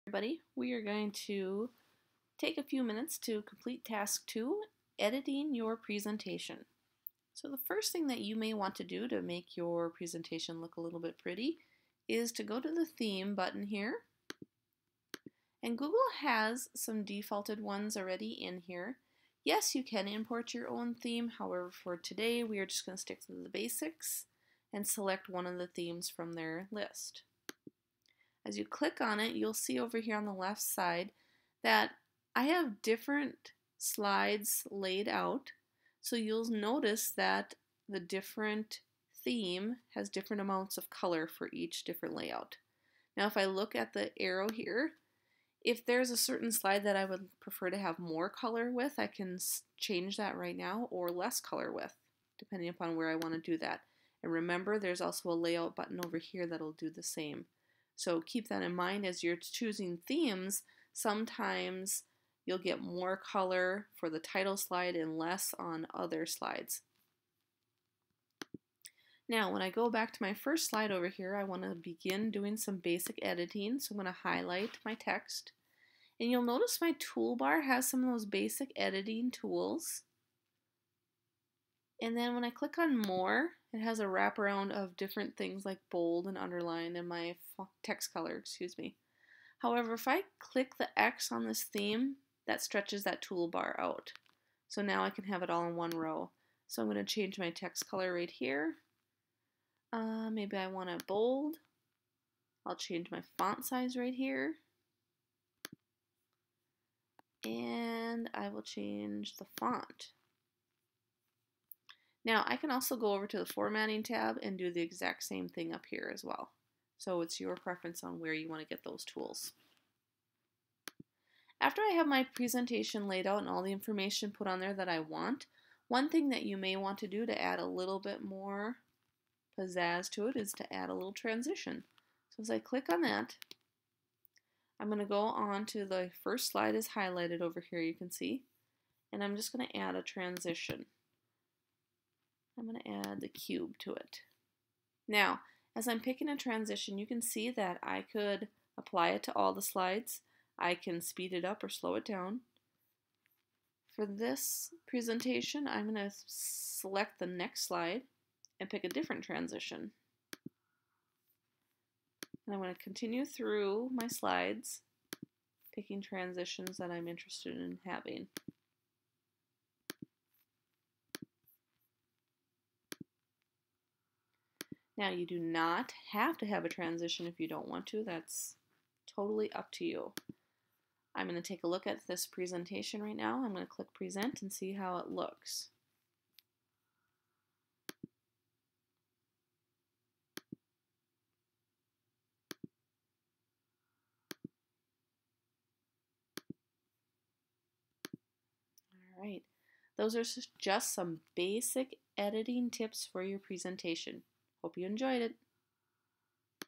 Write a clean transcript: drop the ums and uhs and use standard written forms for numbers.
Everybody, we are going to take a few minutes to complete task 2, editing your presentation. So the first thing that you may want to do to make your presentation look a little bit pretty is to go to the theme button here. And Google has some defaulted ones already in here. Yes, you can import your own theme. However, for today, we are just going to stick to the basics and select one of the themes from their list. As you click on it, you'll see over here on the left side that I have different slides laid out. So you'll notice that the different theme has different amounts of color for each different layout. Now if I look at the arrow here, if there's a certain slide that I would prefer to have more color with, I can change that right now, or less color with, depending upon where I want to do that. And remember, there's also a layout button over here that'll do the same. So keep that in mind as you're choosing themes. Sometimes you'll get more color for the title slide and less on other slides. Now, when I go back to my first slide over here, I want to begin doing some basic editing. So I'm going to highlight my text. And you'll notice my toolbar has some of those basic editing tools. And then when I click on more, it has a wraparound of different things like bold and underline and my text color, excuse me. However, if I click the X on this theme, that stretches that toolbar out. So now I can have it all in one row. So I'm going to change my text color right here. Maybe I want it bold. I'll change my font size right here. And I will change the font. Now I can also go over to the formatting tab and do the exact same thing up here as well. So it's your preference on where you want to get those tools. After I have my presentation laid out and all the information put on there that I want, one thing that you may want to do to add a little bit more pizzazz to it is to add a little transition. So as I click on that, I'm going to go on to the first slide is highlighted over here, you can see, and I'm just going to add a transition. I'm going to add the cube to it. Now, as I'm picking a transition, you can see that I could apply it to all the slides. I can speed it up or slow it down. For this presentation, I'm going to select the next slide and pick a different transition. And I'm going to continue through my slides, picking transitions that I'm interested in having. Now, you do not have to have a transition if you don't want to. That's totally up to you. I'm going to take a look at this presentation right now. I'm going to click present and see how it looks. All right. Those are just some basic editing tips for your presentation. Hope you enjoyed it.